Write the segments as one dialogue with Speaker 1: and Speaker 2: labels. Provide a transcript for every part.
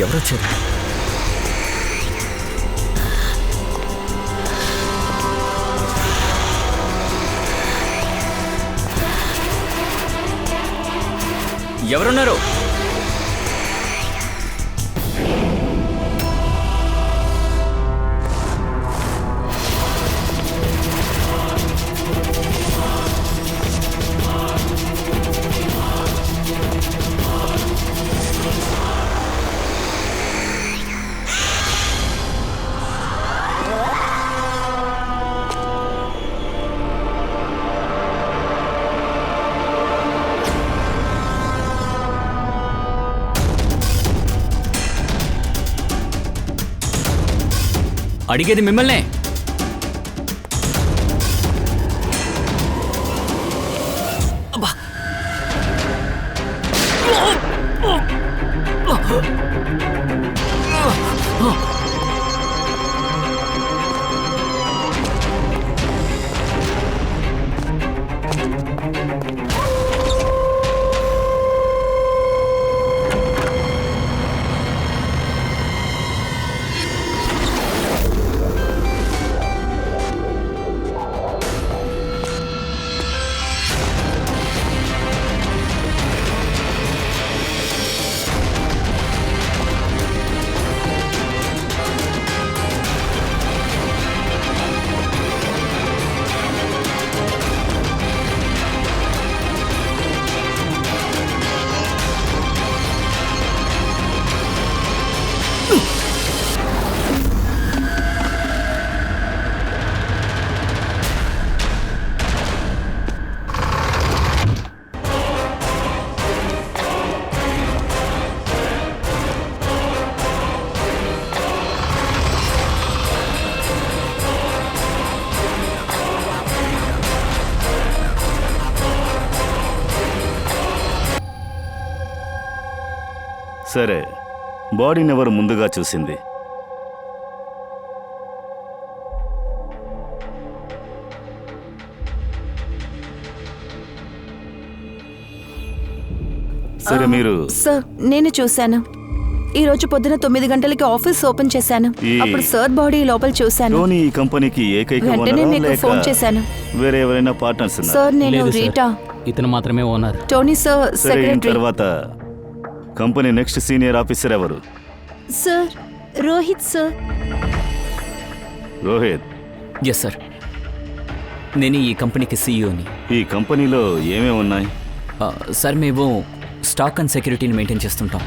Speaker 1: ఎవరొచ్చారు? ఎవరున్నారు? అడిగేది మిమ్మల్నే. అబ్బా!
Speaker 2: సరే, బాడీని ఎవరు ముందుగా చూసింది? సరే, మీరు?
Speaker 3: సార్, నేను చూశాను. ఈ రోజు పొద్దున 9 గంటలకి ఆఫీస్ ఓపెన్ చేశాను. అప్పుడు సార్ బాడీ లోపల చూశాను.
Speaker 2: టోనీ ఈ కంపెనీకి ఏకైక
Speaker 3: వెంటనే మీకు ఫోన్ చేశాను.
Speaker 2: వేరే ఎవరైనా పార్ట్నర్స్ ఉన్నారా?
Speaker 3: సార్, నేను రీటా.
Speaker 1: ఇతను మాత్రమే ఓనర్.
Speaker 3: Tony sir secretary.
Speaker 2: తర్వాత కంపెనీ నెక్స్ట్ సీనియర్ ఆఫీసర్ ఎవరు?
Speaker 3: Sir, Rohit sir.
Speaker 2: Rohit?
Speaker 1: Yes sir, నేను ఈ కంపెనీకి సీఈఓని.
Speaker 2: ఈ కంపెనీలో ఏమేమి ఉన్నాయి?
Speaker 1: సార్, మేము స్టాక్ అండ్ సెక్యూరిటీని మెయింటైన్ చేస్తుంటాం.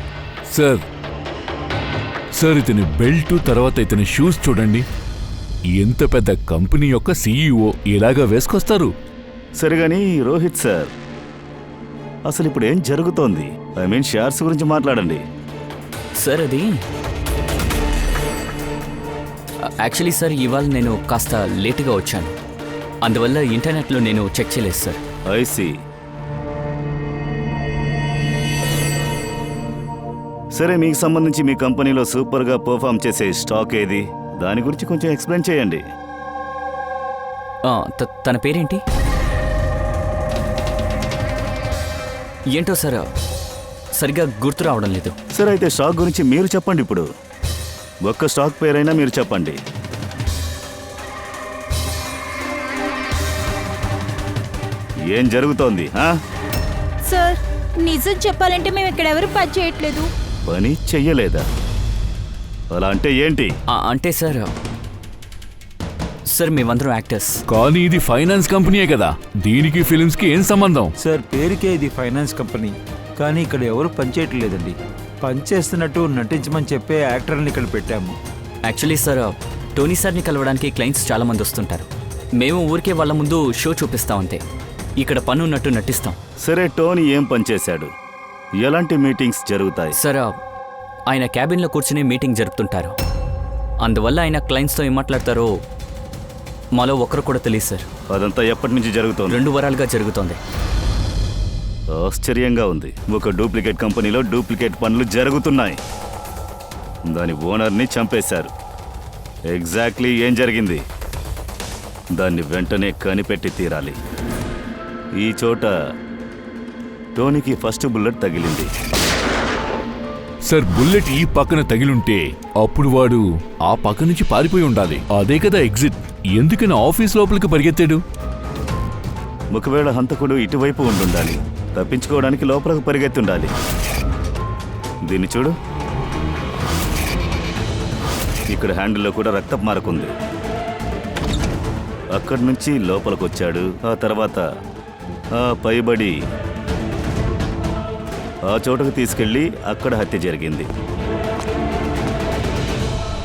Speaker 4: సార్ ఇతని బెల్ట్, తర్వాత ఇతని షూస్ చూడండి. ఎంత పెద్ద కంపెనీ యొక్క సీఈఓ ఇలాగా వేసుకొస్తారు?
Speaker 2: సరిగాని రోహిత్ సార్, అసలు ఇప్పుడు ఏం జరుగుతోంది? ఐ మీన్ షేర్స్ గురించి మాట్లాడండి.
Speaker 1: సార్, అది యాక్చువల్లీ సార్, ఇవాళ నేను కాస్త లేటుగా వచ్చాను. అందువల్ల ఇంటర్నెట్లో నేను చెక్ చేయలేదు సార్.
Speaker 2: ఐసి. సరే, మీకు సంబంధించి మీ కంపెనీలో సూపర్గా పర్ఫామ్ చేసే స్టాక్ ఏది? దాని గురించి కొంచెం ఎక్స్ప్లెయిన్ చేయండి.
Speaker 1: తన పేరేంటి? ఏంటో సార్, సరిగ్గా గుర్తు రావడం లేదు.
Speaker 2: సరే, అయితే స్టాక్ గురించి మీరు చెప్పండి. ఇప్పుడు ఒక్క స్టాక్ పేరైనా మీరు చెప్పండి. ఏం జరుగుతోంది?
Speaker 3: సార్, నిజం చెప్పాలంటే మేము ఇక్కడ ఎవరు పని చేయట్లేదు.
Speaker 2: పని చెయ్యలేదా? అలా అంటే ఏంటి?
Speaker 1: అంటే సార్, మేమందరం యాక్టర్స్.
Speaker 4: కానీ ఇది ఫైనాన్స్ కంపెనీయే కదా, దీనికి ఫిల్మ్స్ కి ఏం సంబంధం?
Speaker 5: సార్, పేరుకే ఇది ఫైనాన్స్ కంపెనీ, కానీ ఇక్కడ ఎవరు పనిచేయట్లేదండి. పనిచేస్తున్నట్టు నటించమని చెప్పే యాక్టర్ని ఇక్కడ పెట్టాము.
Speaker 1: యాక్చువల్లీ సార్, టోనీ సార్ని కలవడానికి క్లయింట్స్ చాలా మంది వస్తుంటారు. మేము ఊరికే వాళ్ళ ముందు షో చూపిస్తాం అంతే. ఇక్కడ పని ఉన్నట్టు నటిస్తాం.
Speaker 2: సరే, టోనీ ఏం పనిచేశాడు? ఎలాంటి మీటింగ్స్ జరుగుతాయి?
Speaker 1: సార్, ఆయన క్యాబిన్లో కూర్చుని మీటింగ్ జరుపుతుంటారు. అందువల్ల ఆయన క్లయింట్స్తో ఏం మాట్లాడతారో మాలో ఒక్కరు కూడా తెలియదు సార్.
Speaker 2: అదంతా ఎప్పటి నుంచి జరుగుతోంది?
Speaker 1: 2 వారాలుగా జరుగుతోంది.
Speaker 2: ఆశ్చర్యంగా ఉంది. ఒక డూప్లికేట్ కంపెనీలో డూప్లికేట్ పనులు జరుగుతున్నాయి. దాని ఓనర్ని చంపేశారు. ఎగ్జాక్ట్లీ ఏం జరిగింది? దాన్ని వెంటనే కనిపెట్టి తీరాలి. ఈ చోట టోనీకి ఫస్ట్ బుల్లెట్ తగిలింది.
Speaker 4: సార్ బుల్లెట్ ఈ పక్కన తగిలుంటే అప్పుడు వాడు ఆ పక్క నుంచి పారిపోయి ఉండాలి. అదే కదా ఎగ్జిట్. ఎందుకని ఆఫీస్ లోపలికి పరిగెత్తాడు?
Speaker 2: ఒకవేళ హంతకుడు ఇటువైపు ఉండుండాలి, తప్పించుకోవడానికి లోపలకు పరిగెత్తుండాలి. దీన్ని చూడు, ఇక్కడ హ్యాండిల్లో కూడా రక్తపు మార్కుంది. అక్కడి నుంచి లోపలికి వచ్చాడు. ఆ తర్వాత ఆ పైబడి ఆ చోటకు తీసుకెళ్ళి అక్కడ హత్య జరిగింది.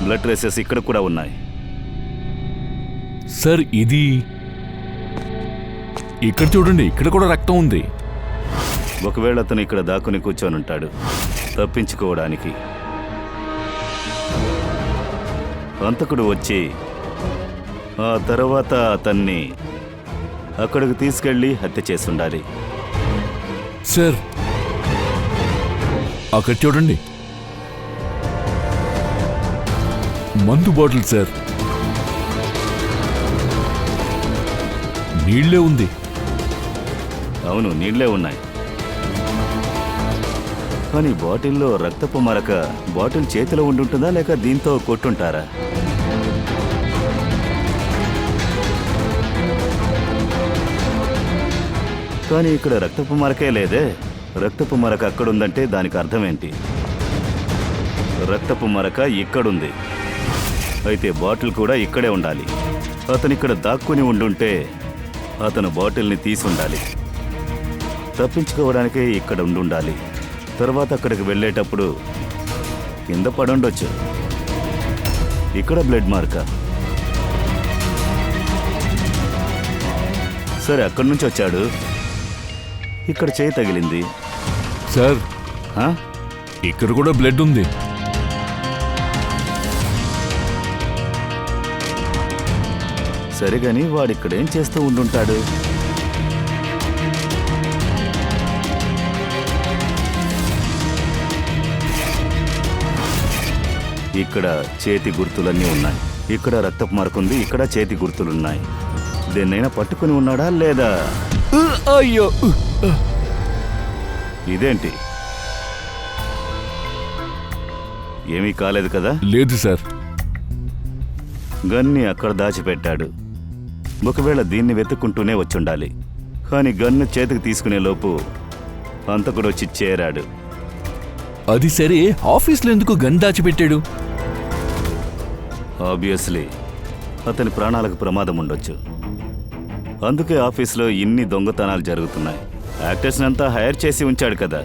Speaker 2: బ్లడ్ ట్రేసెస్ ఇక్కడ కూడా ఉన్నాయి.
Speaker 4: సార్ ఇది ఇక్కడ చూడండి, ఇక్కడ కూడా రక్తం ఉంది.
Speaker 2: ఒకవేళ అతను ఇక్కడ దాక్కుని కూర్చొని ఉంటాడు తప్పించుకోవడానికి. హంతకుడు వచ్చి ఆ తర్వాత అతన్ని అక్కడికి తీసుకెళ్ళి హత్య చేసి ఉండాలి.
Speaker 4: సార్ అక్కడ చూడండి, మందు బాటిల్ సార్, నీళ్లే ఉంది.
Speaker 2: అవును, నీళ్లే ఉన్నాయి. కానీ బాటిల్లో రక్తపు మరక బాటిల్ చేతిలో ఉండుంటుందా లేక దీంతో కొట్టుంటారా? కానీ ఇక్కడ రక్తపు మరకే లేదే. రక్తపు మరక అక్కడుందంటే దానికి అర్థం ఏంటి? రక్తపు మరక ఇక్కడుంది, అయితే బాటిల్ కూడా ఇక్కడే ఉండాలి. అతను ఇక్కడ దాక్కుని ఉండుంటే అతను బాటిల్ని తీసి ఉండాలి. తప్పించుకోవడానికే ఇక్కడ ఉండాలి. తర్వాత అక్కడికి వెళ్ళేటప్పుడు కింద పడుండొచ్చు. ఇక్కడ బ్లడ్ మార్క. సరే, అక్కడి నుంచి వచ్చాడు, ఇక్కడ చేయి తగిలింది.
Speaker 4: సార్
Speaker 2: ఆ?
Speaker 4: ఇక్కడ కూడా బ్లడ్ ఉంది.
Speaker 2: సరే గాని వాడిక్కడేం చేస్తూ ఉండుంటాడు? ఇక్కడ చేతి గుర్తులన్నీ ఉన్నాయి. ఇక్కడ రక్తపు మార్కుంది, ఇక్కడ చేతి గుర్తులున్నాయి. దేన్నైనా పట్టుకుని ఉన్నాడా లేదా?
Speaker 4: అయ్యో,
Speaker 2: ఇదేంటి, ఏమీ కాలేదు కదా?
Speaker 4: లేదు సార్.
Speaker 2: గన్ని అక్కడ దాచిపెట్టాడు. ఒకవేళ దీన్ని వెతుక్కుంటూనే వచ్చుండాలి. కానీ గన్ను చేతికి తీసుకునే లోపు హంతకుడు వచ్చి చేరాడు.
Speaker 4: అది సరే, ఆఫీస్లో ఎందుకు గన్ దాచిపెట్టాడు?
Speaker 2: ఆబ్వియస్లీ అతని ప్రాణాలకు ప్రమాదం ఉండొచ్చు. అందుకే ఆఫీస్లో ఇన్ని దొంగతనాలు జరుగుతున్నాయి. యాక్టర్స్ని అంతా హైర్ చేసి ఉంచాడు కదా.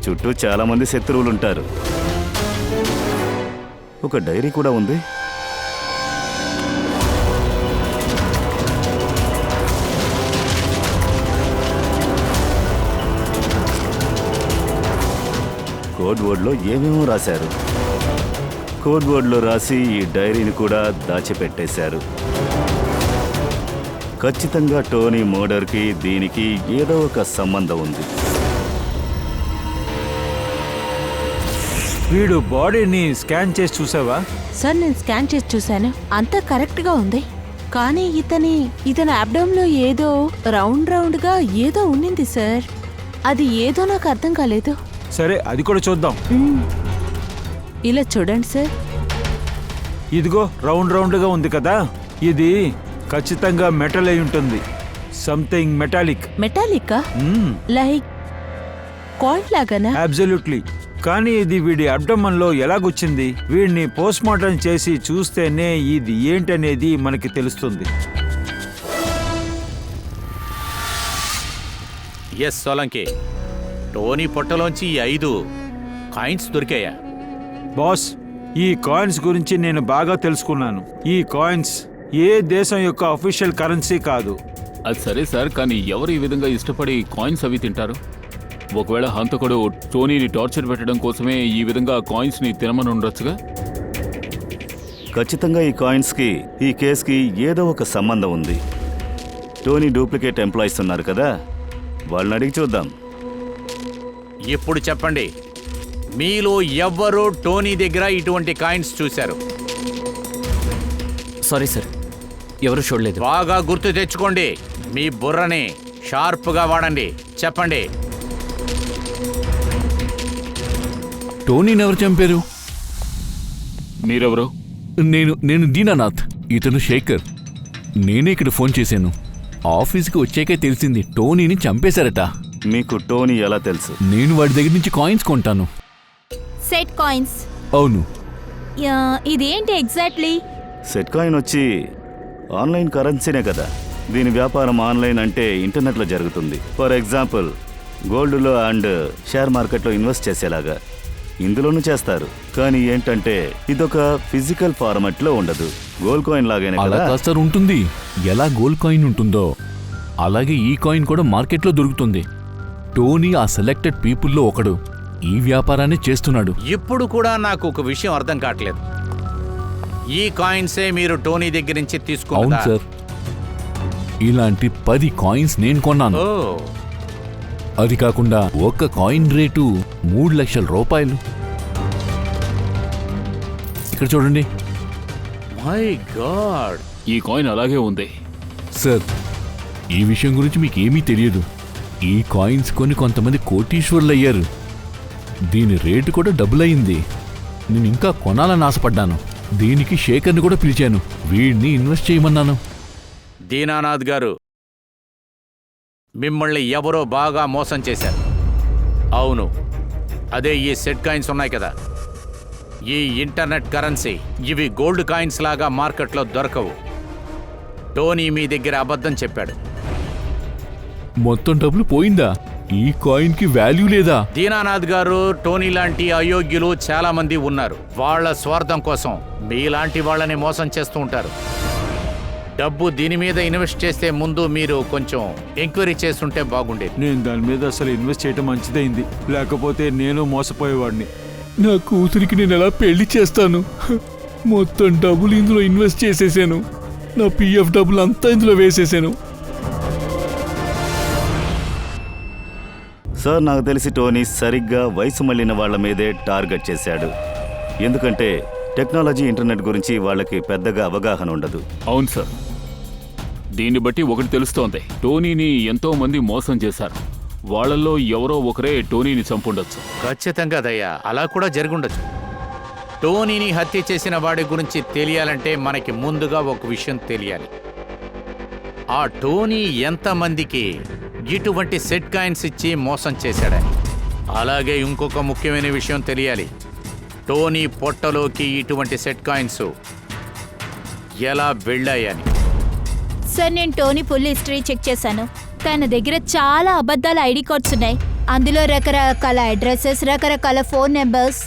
Speaker 2: చుట్టూ చాలా మంది శత్రువులుంటారు. ఒక డైరీ కూడా ఉంది. కోడ్ వర్డ్లో ఏమేమో రాశారు. కోడ్ వర్డ్లో రాసి ఈ డైరీని కూడా దాచిపెట్టేశారు. ఖచ్చితంగా టోనీ మర్డర్కి దీనికి ఏదో ఒక సంబంధం ఉంది.
Speaker 5: వీడు బాడీని స్కాన్ చేసి చూసావా?
Speaker 6: సార్ నేను స్కాన్ చేసి చూశాను, అంతా కరెక్ట్ గా ఉంది. కానీ ఇతని అబ్డమ్లో ఏదో రౌండ్ గా ఏదో ఉండింది సార్. అది ఏదో నాకు అర్థం కాలేదు.
Speaker 5: సరే, అది కూడా చూద్దాం.
Speaker 6: ఇలా చూడండి సార్,
Speaker 5: ఇదిగో రౌండ్గా ఉంది కదా. ఇది ఖచ్చితంగా మెటల్ అయి ఉంటుంది. Something metallic.
Speaker 6: మెటాలికా? లైక్ కాయిన్ లాగానా?
Speaker 5: అబ్సల్యూట్లీ. కానీ ఇది వీడి అబ్డమన్లో ఎలాగొచ్చింది? వీడిని పోస్ట్ మార్టం చేసి చూస్తేనే ఇది ఏంటనేది మనకి తెలుస్తుంది.
Speaker 7: ఎస్ సోలంకి, టోనీ పొట్టలోంచి ఈ 5 కాయిన్స్ దొరికాయా?
Speaker 5: బాస్, ఈ కాయిన్స్ గురించి నేను బాగా తెలుసుకున్నాను. ఈ కాయిన్స్ ఏ దేశం యొక్క అఫీషియల్ కరెన్సీ కాదు.
Speaker 8: అది సరే సార్, కానీ ఎవరు ఈ విధంగా ఇష్టపడి కాయిన్స్ అవి తింటారు? ఒకవేళ హంతకుడు టోనీని టార్చర్ పెట్టడం కోసమే ఈ విధంగా కాయిన్స్ని తినమని ఉండొచ్చుగా.
Speaker 2: ఖచ్చితంగా ఈ కాయిన్స్కి ఈ కేసుకి ఏదో ఒక సంబంధం ఉంది. టోనీ డూప్లికేట్ ఎంప్లాయీస్ ఉన్నారు కదా, వాళ్ళని అడిగి చూద్దాం.
Speaker 7: ఇప్పుడు చెప్పండి, మీలో ఎవ్వరు టోనీ దగ్గర ఇటువంటి కాయిన్స్ చూశారు?
Speaker 1: సారీ సార్, ఎవరు చూడలేదు.
Speaker 7: బాగా గుర్తు తెచ్చుకోండి, మీ బుర్రని షార్ప్గా వాడండి. చెప్పండి.
Speaker 4: టోనీని ఎవరు చంపారు?
Speaker 8: మీరెవరు?
Speaker 4: నేను దీనానాథ్, ఇతను శేఖర్. నేనే ఇక్కడ ఫోన్ చేశాను. ఆఫీస్కి వచ్చాకే తెలిసింది టోనీని చంపేశారట.
Speaker 2: మీకు టోనీ ఎలా తెలుసు?
Speaker 4: నేను వాడి దగ్గర నుంచి కాయిన్స్ కొంటాను.
Speaker 9: Set coins.
Speaker 4: అవును.
Speaker 9: ఇదేంటి ఎగ్జాక్ట్లీ?
Speaker 2: సెట్ కాయిన్ వచ్చి ఆన్లైన్ కరెన్సీనే కదా. దీని వ్యాపారం ఆన్లైన్ అంటే ఇంటర్నెట్లో జరుగుతుంది. ఫర్ ఎగ్జాంపుల్ గోల్డ్లో అండ్ షేర్ మార్కెట్లో ఇన్వెస్ట్ చేసేలాగా ఇందులోనూ చేస్తారు. కానీ ఏంటంటే ఇదొక ఫిజికల్ ఫార్మాట్లో ఉండదు. గోల్డ్ కాయిన్ లాగానే
Speaker 4: అలా
Speaker 2: కదా.
Speaker 4: కాస్త ఉంటుంది. ఎలా గోల్డ్ కాయిన్ ఉంటుందో అలాగే ఈ కాయిన్ కూడా మార్కెట్లో దొరుకుతుంది. టోనీ ఆ సెలెక్టెడ్ పీపుల్లో ఒకడు. ఈ వ్యాపారాన్ని చేస్తున్నాడు.
Speaker 7: ఇప్పుడు కూడా నాకు ఒక విషయం అర్థం కావట్లేదు. ఈ కాయిన్సే మీరు టోనీ దగ్గర నుంచి
Speaker 4: అవును
Speaker 7: తీసుకున్నారా?
Speaker 4: సార్, ఇలాంటి 10 కాయిన్స్ నేను కొన్నాను.
Speaker 7: ఓ,
Speaker 4: అది కాకుండా ఒక్క కాయిన్ రేటు 3 లక్షల రూపాయలు. ఇక్కడ చూడండి
Speaker 7: మై గాడ్.
Speaker 8: ఈ కాయిన్ అలాగే ఉంది.
Speaker 4: సార్, ఈ విషయం గురించి మీకు ఏమీ తెలియదు. ఈ కాయిన్స్ కొని కొంతమంది కోటీశ్వరులు అయ్యారు. దీని రేటు కూడా డబుల్ అయింది. నేను ఇంకా కొనాలని ఆశపడ్డాను. దీనికి శేఖర్ని కూడా పిలిచాను. వీడిని ఇన్వెస్ట్ చేయమన్నాను.
Speaker 7: దీనానాథ్ గారు, మిమ్మల్ని ఎవరో బాగా మోసం చేశారు. అవును, అదే ఈ సెట్ కాయిన్స్ ఉన్నాయి కదా, ఈ ఇంటర్నెట్ కరెన్సీ. ఇవి గోల్డ్ కాయిన్స్ లాగా మార్కెట్లో దొరకవు. టోనీ మీ దగ్గర అబద్ధం చెప్పాడు.
Speaker 4: మొత్తం డబ్బులు పోయిందా? ఈ కాయిన్ కి వాల్యూ లేదా?
Speaker 7: దీనానాథ్ గారు, టోనీ లాంటి అయోగ్యులు చాలా మంది ఉన్నారు. వాళ్ళ స్వార్థం కోసం మీలాంటి వాళ్ళని మోసం చేస్తూ ఉంటారు. డబ్బు దీని మీద ఇన్వెస్ట్ చేస్తే ముందు మీరు కొంచెం ఎంక్వైరీ చేస్తుంటే బాగుండేది.
Speaker 5: నేను దాని మీద అసలు ఇన్వెస్ట్ చేయటం మంచిదైంది, లేకపోతే నేను మోసపోయేవాడిని.
Speaker 4: నా కూతురికి నేను ఎలా పెళ్లి చేస్తాను? మొత్తం డబ్బులు ఇందులో ఇన్వెస్ట్ చేసేసాను. నా పిఎఫ్ డబ్బులు అంతా ఇందులో వేసేసాను.
Speaker 2: సార్, నాకు తెలిసి టోనీ సరిగ్గా వయసు మళ్ళిన వాళ్ళ మీదే టార్గెట్ చేశాడు. ఎందుకంటే టెక్నాలజీ, ఇంటర్నెట్ గురించి వాళ్ళకి పెద్దగా అవగాహన ఉండదు.
Speaker 8: అవును సార్, దీన్ని బట్టి ఒకటి తెలుస్తోంది. టోనీని ఎంతో మంది మోసం చేశారు. వాళ్ళల్లో ఎవరో ఒకరే టోనీని చంపుండొచ్చు.
Speaker 7: ఖచ్చితంగా దయ్యా, అలా కూడా జరుగుండొచ్చు. టోనీని హత్య చేసిన వాడి గురించి తెలియాలంటే మనకి ముందుగా ఒక విషయం తెలియాలి. ఆ టోనీ ఎంతమందికి ఇటువంటి సెట్ కాయిన్స్ ఇచ్చి మోసం చేశాడని. అలాగే ఇంకొక ముఖ్యమైన విషయం తెలియాలి. టోనీ పొట్టలోకి ఇటువంటి సెట్ కాయిన్స్ ఎలా వెళ్ళాయని.
Speaker 9: సార్, నేను టోనీ ఫుల్ హిస్టరీ చెక్ చేశాను. తన దగ్గర చాలా అబద్ధాల ఐడి కార్డ్స్ ఉన్నాయి. అందులో రకరకాల అడ్రసెస్, రకరకాల ఫోన్ నెంబర్స్.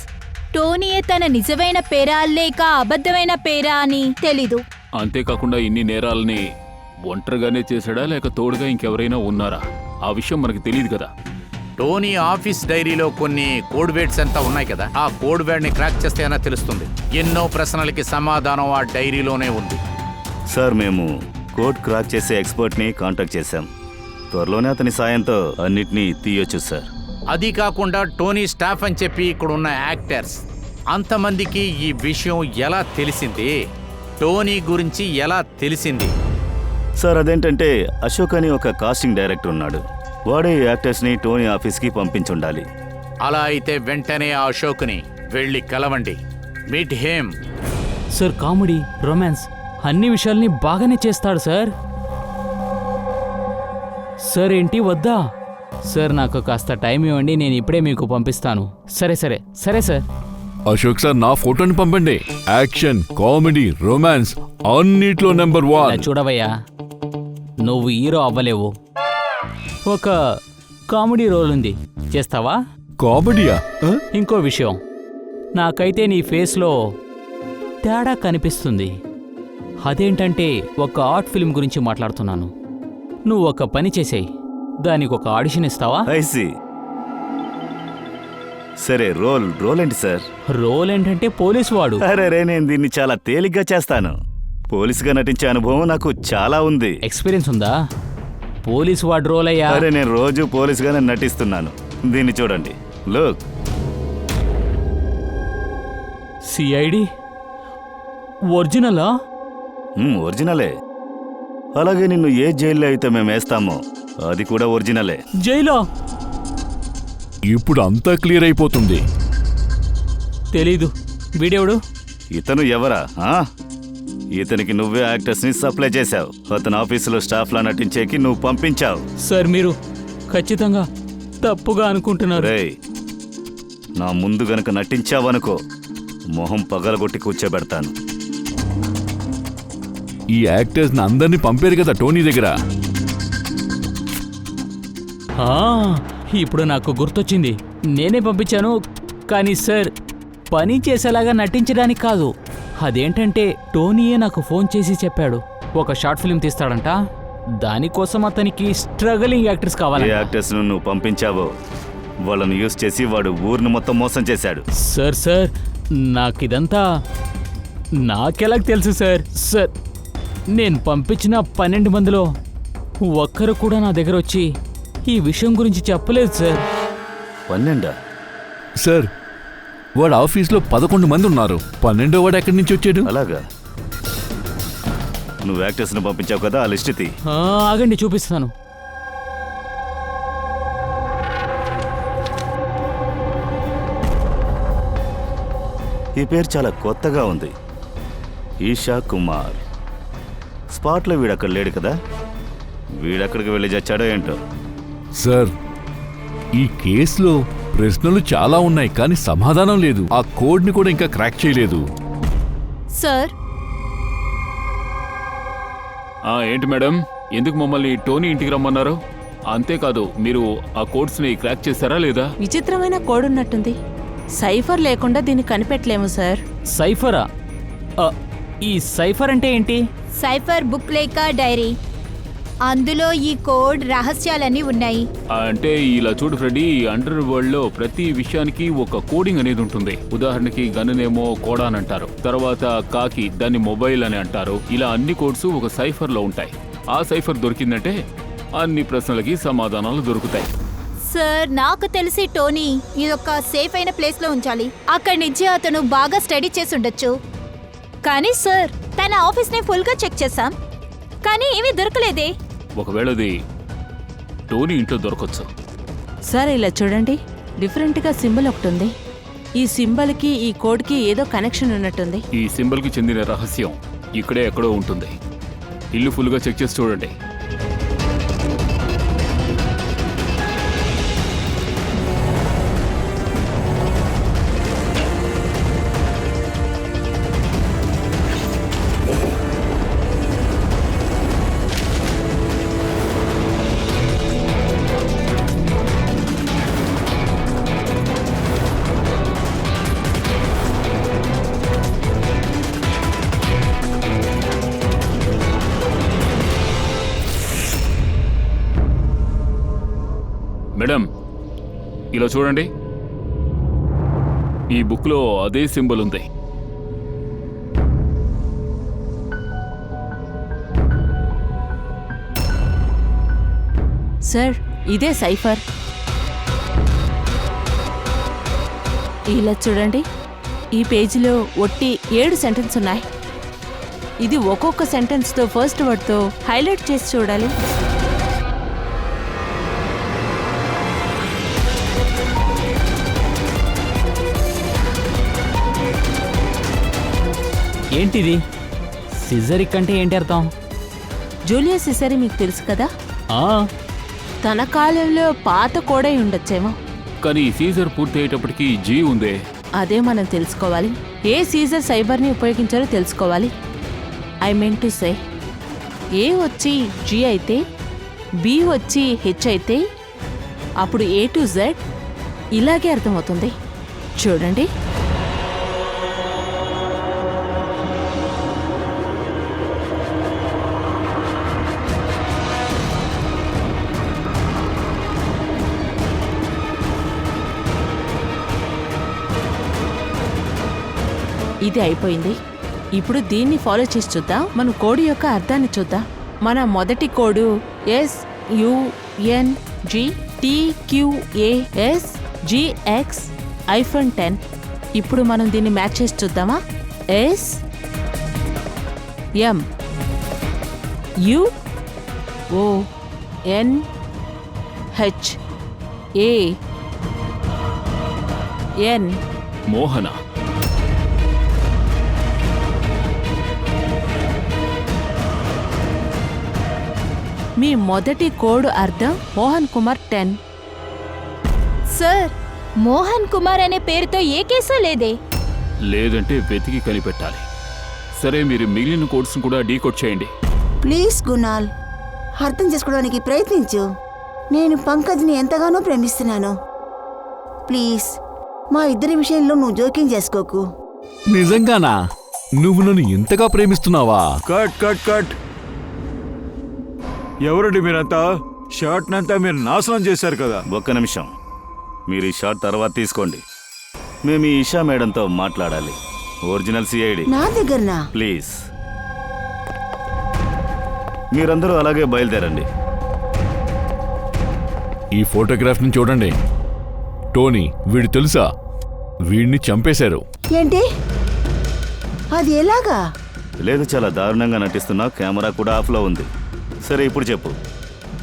Speaker 9: టోనీయే తన నిజమైన పేరా లేక అబద్ధమైన పేరా అని తెలీదు.
Speaker 8: అంతేకాకుండా ఇన్ని నేరాలని ఒంటరిగానే చేశాడా లేక తోడుగా ఇంకెవరైనా ఉన్నారా? ఆ విషయం మనకి తెలియదు కదా.
Speaker 7: టోనీ ఆఫీస్ డైరీలో కొన్ని కోడ్ వర్డ్స్ అంతా ఉన్నాయి కదా, ఆ కోడ్ వర్డ్ని క్రాక్ చేస్తేనే తెలుస్తుంది. ఎన్నో ప్రశ్నలకి సమాధానం ఆ డైరీలోనే ఉంది.
Speaker 2: సార్, మేము కోడ్ క్రాక్ చేసే ఎక్స్పర్ట్ని కాంటాక్ట్ చేశాం. త్వరలోనే అతని సాయంతో అన్నిటినీ తీయొచ్చు సార్.
Speaker 7: అది కాకుండా టోనీ స్టాఫ్ అని చెప్పి ఇక్కడ ఉన్న యాక్టర్స్ అంతమందికి ఈ విషయం ఎలా తెలిసింది? టోనీ గురించి ఎలా తెలిసింది?
Speaker 2: సార్, అదేంటంటే అశోక్ అని ఒక కాస్టింగ్ డైరెక్టర్ ఉన్నాడు. వాడే ఈ యాక్టర్స్ని టోనీ ఆఫీస్కి పంపించుండాలి.
Speaker 7: అలా అయితే వెంటనే ఆ అశోక్ని వెళ్ళి కలవండి. Meet Hem.
Speaker 1: Sir, comedy, romance అన్ని విషయాల్ని బాగానే చేస్తాడు సార్. సార్, ఏంటి వద్దా? సార్, నాకు కాస్త టైం ఇవ్వండి, నేను ఇప్పుడే మీకు పంపిస్తాను. సరే సరే సరే సార్.
Speaker 4: అశోక్ సార్, నా ఫోటోని పంపండి. యాక్షన్, కామెడీ, రొమాన్స్ అన్నిట్లో నెంబర్ 1.
Speaker 1: ఇలా చూడవయ్యా, నువ్వు హీరో అవ్వలేవు. ఒక కామెడీ రోల్ ఉంది, చేస్తావా?
Speaker 4: కామెడీయా?
Speaker 1: ఇంకో విషయం, నాకైతే నీ ఫేస్లో తేడా కనిపిస్తుంది. అదేంటంటే ఒక ఆర్ట్ ఫిల్మ్ గురించి మాట్లాడుతున్నాను. నువ్వు ఒక పని చేసేయి, దానికి ఒక ఆడిషన్ ఇస్తావా?
Speaker 2: ఐసి. సరే, రోల్ ఏంటి సార్?
Speaker 1: రోల్ ఏంటంటే పోలీసు వాడు.
Speaker 2: అరే, నేను దీన్ని చాలా తేలిగ్గా చేస్తాను. పోలీసుగా నటించే అనుభవం నాకు చాలా ఉంది.
Speaker 1: ఎక్స్పీరియన్స్ ఉందా? పోలీసు వాడు రోల్ అయ్యా.
Speaker 2: అరే, నేను రోజు పోలీసుగానే నటిస్తున్నాను. దీన్ని చూడండి. లుక్.
Speaker 1: సిఐడి ఒరిజినలా?
Speaker 2: ఒరిజినలే. అలాగే నిన్ను ఏ జైల్లో అయితే మేము వేస్తామో అది కూడా ఒరిజినలే.
Speaker 1: జైలో?
Speaker 4: ఇప్పుడు అంతా క్లియర్ అయిపోతుంది.
Speaker 1: తెలీదు. వీడెవడు?
Speaker 2: ఇతను ఎవరా? ఇతనికి నువ్వే యాక్టర్స్ని సప్లై చేశావు. అతను ఆఫీసులో స్టాఫ్లా నటించేకి నువ్వు పంపించావు.
Speaker 1: సార్ మీరు ఖచ్చితంగా తప్పుగా అనుకుంటున్నారు.
Speaker 2: రేయ్, నా ముందు గనక నటించావనుకో మొహం పగలగొట్టి కూర్చోబెడతాను.
Speaker 4: ఈ యాక్టర్స్ని అందరినీ పంపారు కదా టోనీ దగ్గర.
Speaker 1: ఇప్పుడు నాకు గుర్తొచ్చింది. నేనే పంపించాను. కానీ సార్, పని చేసేలాగా నటించడానికి కాదు. అదేంటంటే టోనీయే నాకు ఫోన్ చేసి చెప్పాడు ఒక షార్ట్ ఫిల్మ్ తీస్తాడంట. దానికోసం అతనికి స్ట్రగలింగ్ యాక్టర్స్
Speaker 2: ఏ
Speaker 1: కావాలి.
Speaker 2: యాక్టర్స్ నువ్వు పంపించావో వాళ్ళని యూజ్ చేసి వాడు ఊరిని మొత్తం మోసం చేశాడు.
Speaker 1: సార్ నాకిదంతా నాకెలా తెలుసు సార్? సార్, నేను పంపించిన 12 మందిలో ఒక్కరు కూడా నా దగ్గర వచ్చి ఈ విషయం గురించి చెప్పలేదు సార్.
Speaker 2: 12?
Speaker 4: సార్, వాడు ఆఫీస్లో 11 మంది ఉన్నారు. 12వ వాడు ఎక్కడి నుంచి వచ్చాడు?
Speaker 2: అలాగా? నువ్వు యాక్టర్స్ని పంపించావు కదా, ఆ లిస్ట్ తీ.
Speaker 1: ఆగండి, చూపిస్తాను.
Speaker 2: ఈ పేరు చాలా కొత్తగా ఉంది. ఈషా కుమార్. స్పాట్లో వీడక్కడ లేడు కదా? వీడక్కడికి వెళ్ళి చచ్చాడో ఏంటో.
Speaker 4: సార్, ఈ కేసులో ప్రశ్నలు చాలా ఉన్నాయి కానీ సమాధానం లేదు. ఆ కోడ్ని కూడా ఇంకా క్రాక్ చేయలేదు.
Speaker 9: సార్,
Speaker 8: ఏంటి మేడం, ఎందుకు మమ్మల్ని టోనీ ఇంటికి రమ్మన్నారు? అంతేకాదు, మీరు ఆ కోడ్స్ని క్రాక్ చేశారా లేదా?
Speaker 6: విచిత్రమైన కోడ్ ఉన్నట్టుంది. సైఫర్ లేకుండా దీన్ని కనిపెట్టలేము సార్.
Speaker 1: సైఫరా? ఈ సైఫర్ అంటే ఏంటి?
Speaker 9: సైఫర్ బుక్ లేక డైరీ. అందులో ఈ కోడ్ రహస్యాలన్నీ ఉన్నాయి.
Speaker 8: అంటే ఇలా చూడు ఫ్రెడీ, అండర్ వరల్డ్ లో ప్రతి విషయానికి ఒక కోడింగ్ అనేది ఉంటుంది. ఉదాహరణకి గన్నేమో కోడా అని అంటారు, తర్వాత కాకి దాన్ని మొబైల్ అని అంటారు. ఇలా అన్ని కోడ్స్ ఒక సైఫర్ లో ఉంటాయి. ఆ సైఫర్ దొరికిందంటే అన్ని ప్రశ్నలకి సమాధానాలు దొరుకుతాయి.
Speaker 9: సార్, నాకు తెలిసి టోనీ ఇదొక సేఫ్ అయిన ప్లేస్ లో ఉంచాలి. అక్కడి నుంచి అతను బాగా స్టడీ చేసి ఉండొచ్చు. కానీ సార్, తన ఆఫీస్ ని ఫుల్ గా చెక్ చేశాం, కానీ ఏమీ దొరకలేదే.
Speaker 8: ఒకవేళ అది టోనీ ఇంట్లో దొరకొచ్చు.
Speaker 6: సార్, ఇలా చూడండి, డిఫరెంట్గా సింబల్ ఒకటి ఉంది. ఈ సింబల్కి ఈ కోడ్కి ఏదో కనెక్షన్ ఉన్నట్టుంది.
Speaker 8: ఈ సింబల్ కి చెందిన రహస్యం ఇక్కడే ఎక్కడో ఉంటుంది. ఇల్లు ఫుల్ గా చెక్ చేసి చూడండి. మేడం, ఇలా చూడండి, ఈ బుక్ లో అదే సింబల్ ఉంది.
Speaker 6: సార్, ఇదే సైఫర్. ఇలా చూడండి, ఈ పేజీలో ఒట్టి 7 సెంటెన్స్ ఉన్నాయి. ఇది ఒక్కొక్క సెంటెన్స్తో ఫస్ట్ వర్డ్తో హైలైట్ చేసి చూడాలి.
Speaker 1: ఏంటిది? సిజరిక్ అంటే ఏంటి అర్థం?
Speaker 6: జూలియస్ సిజరీ మీకు తెలుసు కదా? తన కాలంలో పాత కోడై ఉండొచ్చేమో.
Speaker 8: కానీ సీజర్ పూర్తి అయ్యేటప్పటికి జీ ఉందే.
Speaker 6: అదే మనం తెలుసుకోవాలి. ఏ సీజర్ సైబర్ని ఉపయోగించారో తెలుసుకోవాలి. ఐ మీన్ టు సే, ఏ వచ్చి జీ అయితే, బి వచ్చి హెచ్ అయితే అప్పుడు ఏ టు జెడ్ ఇలాగే అర్థమవుతుంది. చూడండి, ఇది అయిపోయింది. ఇప్పుడు దీన్ని ఫాలో చేసి చూద్దాం. మన కోడ్ యొక్క అర్థాన్ని చూద్దాం. మన మొదటి కోడు SUNGTQASGX-10. ఇప్పుడు మనం దీన్ని మ్యాచ్ చేసి చూద్దామా?
Speaker 8: మోహన.
Speaker 6: మీ మొదటి కోడ్ అర్థం మోహన్ కుమార్ 10.
Speaker 9: సార్, మోహన్ కుమార్ అనే పేరుతో ఏ కేసు లేదే.
Speaker 8: లేదంటే వెతికి కనిపెట్టాలి. సరే, మీరు మిగిలిన కోడ్స్ని కూడా డీకోడ్ చేయండి.
Speaker 10: ప్లీజ్ గునాల్, అర్థం చేసుకోవడానికి ప్రయత్నించు. నేను పంకజ్ని ఎంతగానో ప్రేమిస్తున్నాను. ప్లీజ్ మా ఇద్దరి విషయంలో నువ్వు జోక్యం చేసుకోకు.
Speaker 4: నిజంగానా? నువ్వు నన్ను ఇంతగా ప్రేమిస్తున్నావా?
Speaker 5: Cut cut cut. ఎవరండి మీరంతా? షర్ట్ నంతా మీరు నాశనం చేశారు కదా.
Speaker 2: ఒక్క నిమిషం, మీరు ఈ షాట్ తర్వాత తీసుకోండి. మేము ఈ ఇషా మేడంతో మాట్లాడాలి. Original CID.
Speaker 10: నా దగ్గరనా?
Speaker 2: ప్లీజ్ మీరందరూ అలాగే బయలుదేరండి.
Speaker 4: ఈ ఫోటోగ్రాఫ్ని చూడండి. టోనీ, వీడు తెలుసా? వీడిని చంపేశారు.
Speaker 10: ఏంటి? అది ఎలాగా?
Speaker 2: లేదు, చాలా దారుణంగా నటిస్తున్నా. కెమెరా కూడా ఆఫ్లో ఉంది. సరే, ఇప్పుడు చెప్పు,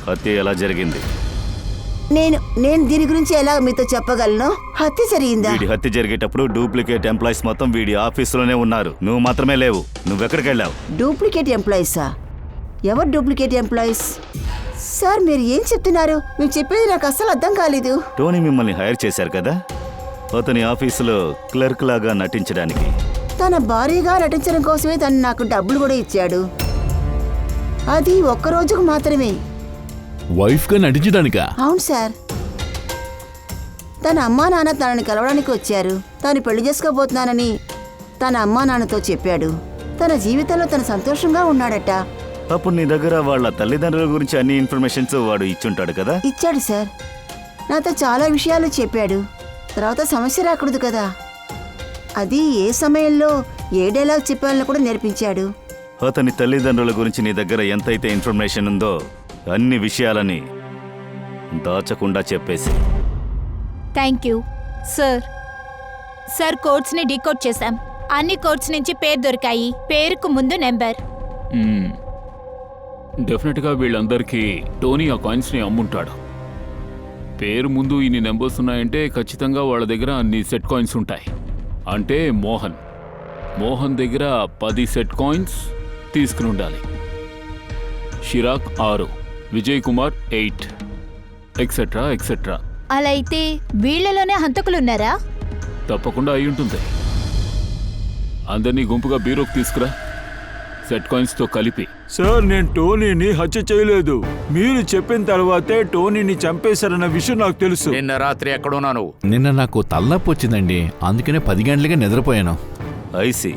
Speaker 2: హత్య ఎలా జరిగింది?
Speaker 10: నేను దీని గురించి ఎలా మీతో చెప్పగలను? హత్య జరిగిందా?
Speaker 2: వీడి హత్య జరిగేటప్పుడు డూప్లికేట్ ఎంప్లాయీస్ మొత్తం వీడి ఆఫీసులోనే ఉన్నారు. నువ్వు మాత్రమే లేవు. నువ్వెక్కడికి వెళ్ళావు?
Speaker 10: డూప్లికేట్ ఎంప్లాయీసా? ఎవరు డూప్లికేట్ ఎంప్లాయీస్? సార్, మీరు ఏం చెప్తున్నారు? మీరు చెప్పేది నాకు అస్సలు అర్థం కాలేదు.
Speaker 2: టోనీ మిమ్మల్ని హైర్ చేశారు కదా, అతని ఆఫీసులో క్లర్క్ లాగా నటించడానికి.
Speaker 10: తన భారీగా నటించడం కోసమే తను నాకు డబ్బులు కూడా ఇచ్చాడు. అది ఒక్క రోజుకు మాత్రమే.
Speaker 4: వైఫ్గా నటించడానికా?
Speaker 10: అవును సార్. తన అమ్మా నాన్న తనని కలవడానికి వచ్చారు. తాను పెళ్లి చేసుకోబోతున్నానని తన అమ్మా నాన్నతో చెప్పాడు. తన జీవితంలో తను సంతోషంగా ఉన్నాడట.
Speaker 2: అప్పుడు నీ దగ్గర వాళ్ళ తల్లిదండ్రుల గురించి అన్ని ఇన్ఫర్మేషన్స్ వాడు ఇచ్చుంటాడు కదా?
Speaker 10: ఇచ్చాడు సార్. నాతో చాలా విషయాలు చెప్పాడు. తర్వాత సమస్య రాకూడదు కదా, అది ఏ సమయంలో ఏ డైలాగ్ చెప్పాలని కూడా నేర్పించాడు.
Speaker 2: అతని తల్లిదండ్రుల గురించి నీ దగ్గర ఎంతైతే ఇన్ఫర్మేషన్ ఉందో అన్ని విషయాలని దాచకుండా చెప్పేసి.
Speaker 9: Thank you sir. సార్, కోడ్స్ని డీకోడ్ చేశాం. అన్ని కోడ్స్ నుంచి పేరు దొరికాయి. పేరుకు ముందు నెంబర్.
Speaker 8: డెఫినెట్గా వీళ్ళందరికీ టోనీ ఆ కాయిన్స్ని అమ్ముంటాడు. పేరు ముందు ఇన్ని నెంబర్స్ ఉన్నాయంటే ఖచ్చితంగా వాళ్ళ దగ్గర అన్ని సెట్ కాయిన్స్ ఉంటాయి. అంటే మోహన్ దగ్గర 10 సెట్ కాయిన్స్ తీసుకుని ఉండాలి. షిరాక్ 6, విజయ్ కుమార్ 8, ఎక్సెట్రా ఎక్సెట్రా.
Speaker 9: అలా అయితే వీళ్ళలోనే హంతకులున్నారా?
Speaker 8: తప్పకుండా అయి ఉంటుంది. అందరినీ గుంపుగా బ్యూరోకి తీసుకురా, సెట్ కాయిన్స్తో కలిపి.
Speaker 5: సార్, నేను టోనీని హత్య చేయలేదు. మీరు చెప్పిన తర్వాతే టోనీని చంపేశారన్న విషయం నాకు తెలుసు.
Speaker 7: నిన్న రాత్రి ఎక్కడున్నాను?
Speaker 4: నిన్న నాకు తలనొప్పి వచ్చిందండి, అందుకనే 10 గంటలకే నిద్రపోయాను.
Speaker 2: ఐసి,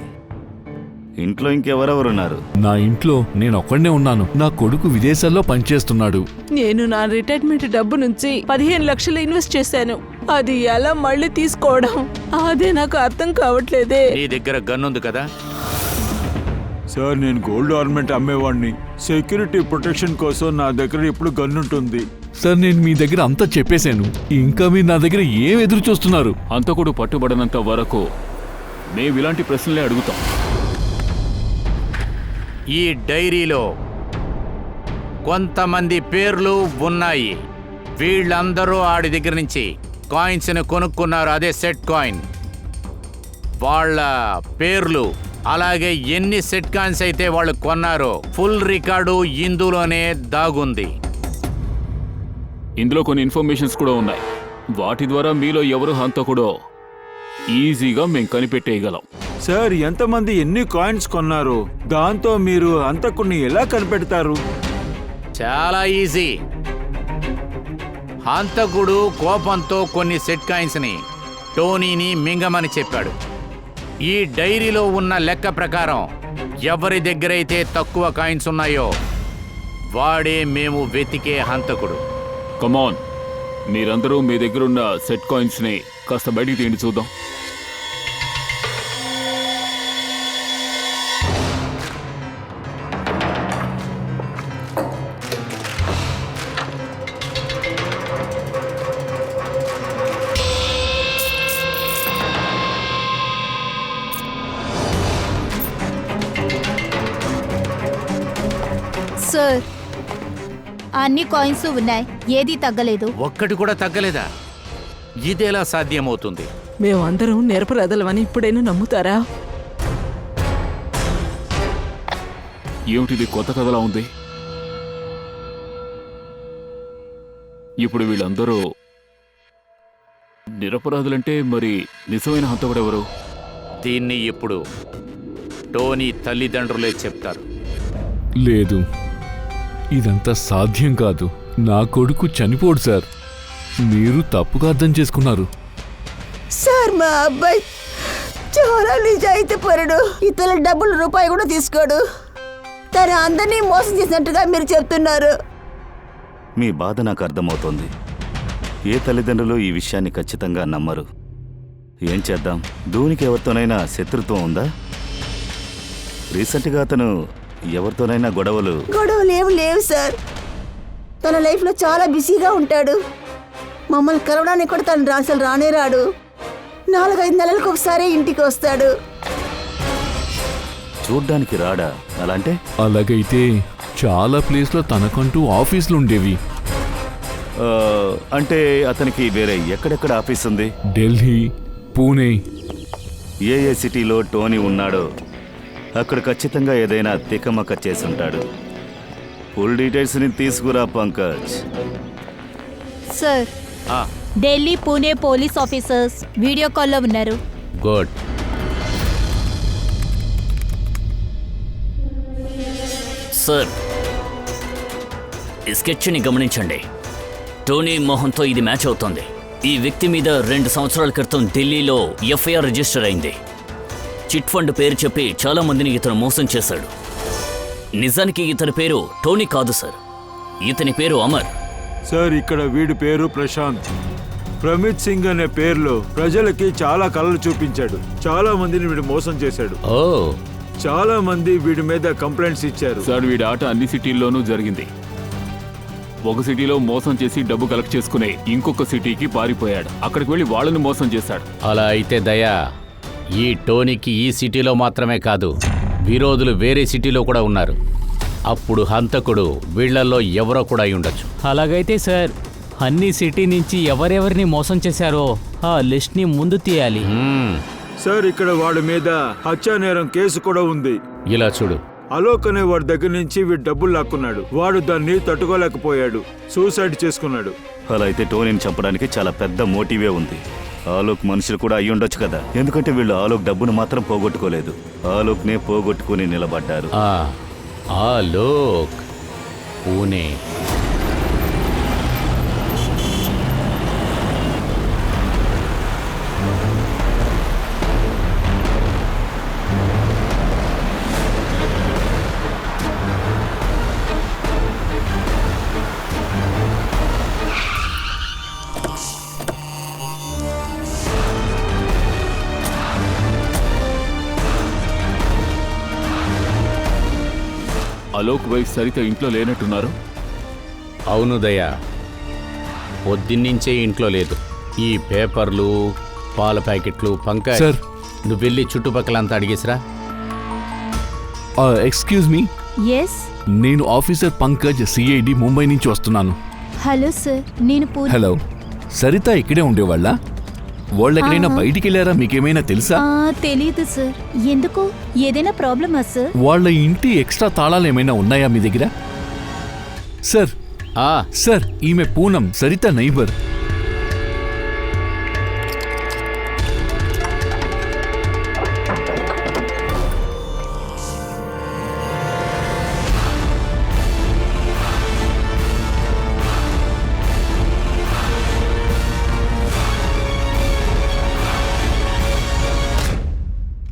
Speaker 2: ఇంట్లో ఇంకెవరెవరున్నారు?
Speaker 4: నా ఇంట్లో నేను ఒక్కడనే ఉన్నాను. నా కొడుకు విదేశాల్లో పనిచేస్తున్నాడు.
Speaker 6: నేను నా రిటైర్మెంట్ డబ్బు నుంచి 15 లక్షలు ఇన్వెస్ట్ చేశాను. అది ఎలా మళ్ళీ తీసుకోవడం, అదే నాకు అర్థం కావట్లేదే.
Speaker 7: నీ దగ్గర గన్ ఉంది కదా?
Speaker 5: సార్, నేను గోల్డ్ ఆర్నమెంట్ అమ్మేవాడిని. సెక్యూరిటీ ప్రొటెక్షన్ కోసం నా దగ్గర ఇప్పుడు గన్ ఉంటుంది.
Speaker 4: సార్, నేను మీ దగ్గర అంతా చెప్పేశాను. ఇంకా మీరు నా దగ్గర ఏం ఎదురు చూస్తున్నారు?
Speaker 8: హంతకుడు పట్టుబడినంత వరకు మేము ఇలాంటి ప్రశ్నలే అడుగుతాం.
Speaker 7: ఈ డైరీలో కొంతమంది పేర్లు ఉన్నాయి. వీళ్ళందరూ ఆడి దగ్గర నుంచి కాయిన్స్ని కొనుక్కున్నారు. అదే సెట్ కాయిన్. వాళ్ళ పేర్లు అలాగే ఎన్ని సెట్ కాయిన్స్ అయితే వాళ్ళు కొన్నారో ఫుల్ రికార్డు ఇందులోనే దాగుంది.
Speaker 8: ఇందులో కొన్ని ఇన్ఫర్మేషన్స్ కూడా ఉన్నాయి. వాటి ద్వారా మీలో ఎవరు హంతకుడో ఈజీగా మేము కనిపెట్టేయగలం.
Speaker 5: సార్, ఎంతమంది ఎన్ని కాయిన్స్ కొన్నారు, దాంతో మీరు హంతకుడిని ఎలా కనిపెడతారు?
Speaker 7: చాలా ఈజీ. హంతకుడు కోపంతో కొన్ని సెట్ కాయిన్స్ని టోనీని మింగమని చెప్పాడు. ఈ డైరీలో ఉన్న లెక్క ప్రకారం ఎవరి దగ్గరైతే తక్కువ కాయిన్స్ ఉన్నాయో వాడే మేము వెతికే హంతకుడు.
Speaker 8: కమాన్, మీరందరూ మీ దగ్గరున్న సెట్ కాయిన్స్ని కాస్త బయటికి తీయండి చూద్దాం.
Speaker 9: సార్, అన్ని కాయిన్స్ ఉన్నాయి. ఏదీ తగ్గలేదు.
Speaker 7: ఒక్కటి కూడా తగ్గలేదా? ఇదెలా సాధ్యమవుతుంది?
Speaker 6: మేమందరం నిరపరాధలమని ఇప్పుడైనా నమ్ముతారా?
Speaker 8: ఏమిటిది కొత్త కథలా ఉంది? ఇప్పుడు వీళ్ళందరూ నిరపరాధులంటే మరి నిజమైన హంతకుడెవరు?
Speaker 7: దీన్ని ఇప్పుడు టోనీ తల్లిదండ్రులే చెప్తారు.
Speaker 4: లేదు, ఇదంతా సాధ్యం కాదు. నా కొడుకు చనిపోడు సార్. మీరు తప్పుగా అర్థం చేసుకున్నారు.
Speaker 10: సార్, మా అబ్బాయి చాలా నిజాయితీపరుడు. ఇతరుల డబ్బులు రూపాయి కూడా తీసుకోడు. తను అందరినీ మోసం చేసినట్టుగా మీరు చెప్తున్నారు.
Speaker 2: మీ బాధ నాకు అర్థమవుతోంది. ఏ తల్లిదండ్రులు ఈ విషయాన్ని ఖచ్చితంగా నమ్మరు. ఏం చేద్దాం? ధోనికి ఎవరితోనైనా శత్రుత్వం ఉందా? రీసెంట్గా అతను ఎవరితోనైనా గొడవలు
Speaker 10: ఏమి లేవు సార్. తన లైఫ్లో చాలా బిజీగా ఉంటాడు. మమ్మల్ని కలవడానికి కూడా తను అసలు రానే రాడు. 4-5 నెలలకు ఒకసారి ఇంటికి వస్తాడు.
Speaker 2: చూడ్డానికి రాడా? అలాంటే
Speaker 4: అలాగైతే చాలా ప్లేస్లో తనకంటూ ఆఫీసులు ఉండేవి.
Speaker 2: అంటే అతనికి వేరే ఎక్కడెక్కడ ఆఫీస్ ఉంది?
Speaker 4: ఢిల్లీ, పూణే.
Speaker 2: ఏ సిటీలో టోనీ ఉన్నాడో అక్కడ ఖచ్చితంగా ఏదైనా తికమక చేసుంటాడు. ఫుల్ డీటెయిల్స్ని తీసుకురా Pankaj.
Speaker 9: Sir, Delhi Pune police officers video కాల్లో ఉన్నారు.
Speaker 1: గుడ్.
Speaker 11: సార్, ఈ స్కెచ్ని గమనించండి. టోనీ మోహన్తో ఇది మ్యాచ్ అవుతోంది. ఈ వ్యక్తి మీద 2 సంవత్సరాల క్రితం ఢిల్లీలో ఎఫ్ఐఆర్ రిజిస్టర్ అయింది. చిట్ ఫండ్ పేరు చెప్పి చాలా మందిని ఇతను మోసం చేశాడు. నిజానికి ఇతని పేరు టోనీ కాదు సార్, ఇతని పేరు అమర్.
Speaker 5: సార్, ఇక్కడ వీడి పేరు ప్రశాంత్. ప్రమిత్ సింగ్ అనే పేరులో ప్రజలకి చాలా కళలు చూపించాడు. చాలా మందిని వీడు మోసం చేశాడు.
Speaker 1: ఓ,
Speaker 5: చాలా మంది వీడి మీద కంప్లైంట్స్ ఇచ్చారు.
Speaker 8: సార్, వీడి ఆట అన్ని సిటీల్లోనూ జరిగింది. ఒక సిటీలో మోసం చేసి డబ్బు కలెక్ట్ చేసుకుని ఇంకొక సిటీకి పారిపోయాడు. అక్కడికి వెళ్ళి వాళ్ళని మోసం చేశాడు.
Speaker 1: అలా అయితే దయా, ఈ టోనీకి ఈ సిటీలో మాత్రమే కాదు, విరోధులు వేరే సిటీలో కూడా ఉన్నారు. అప్పుడు హంతకుడు వీళ్లల్లో ఎవరో కూడా అయి ఉండొచ్చు. అలాగైతే సార్, అన్ని సిటీ నుంచి ఎవరెవరిని మోసం చేశారో ఆ లిస్ట్ని ముందు తీయాలి.
Speaker 5: సార్, ఇక్కడ వాడి మీద హత్యానేరం కేసు కూడా ఉంది.
Speaker 1: ఇలా చూడు,
Speaker 5: అలోక్ అనే వాడి దగ్గర నుంచి వీడు డబ్బులు లాక్కున్నాడు. వాడు దాన్ని తట్టుకోలేకపోయాడు, సూసైడ్ చేసుకున్నాడు.
Speaker 2: అలా అయితే టోనీని చంపడానికి చాలా పెద్ద మోటివే ఉంది. ఆలోక్ మనుషులు కూడా అయి ఉండొచ్చు కదా. ఎందుకంటే వీళ్ళు ఆలోక్ డబ్బును మాత్రం పోగొట్టుకోలేదు, ఆలోక్నే పోగొట్టుకుని నిలబడ్డారు.
Speaker 1: ఆలోక్, పూణే.
Speaker 8: అలోక్ వైఫ్ సరిత ఇంట్లో లేనట్టున్నారు.
Speaker 1: అవును దయా, పొద్దున్నుంచే ఇంట్లో లేదు. ఈ పేపర్లు, పాల ప్యాకెట్లు పంకజ్,
Speaker 4: సార్,
Speaker 1: నువ్వు వెళ్ళి చుట్టుపక్కలంతా అడిగేసిరా.
Speaker 4: Excuse me.
Speaker 9: ఎస్,
Speaker 4: నేను ఆఫీసర్ పంకజ్, సిఐడి, ముంబై నుంచి వస్తున్నాను.
Speaker 9: హలో సార్, నేను
Speaker 4: హలో. సరిత ఇక్కడే ఉండేవాళ్ళ? వాళ్ళు ఎక్కడైనా బయటికి వెళ్ళారా? మీకేమైనా తెలుసా?
Speaker 9: తెలీదు సార్. ఎందుకు? ఏదైనా ప్రాబ్లమా సార్?
Speaker 4: వాళ్ళ ఇంటి ఎక్స్ట్రా తాళాలు ఏమైనా ఉన్నాయా మీ దగ్గర? సార్, సార్, ఈమె పూనం, సరిత నైబర్.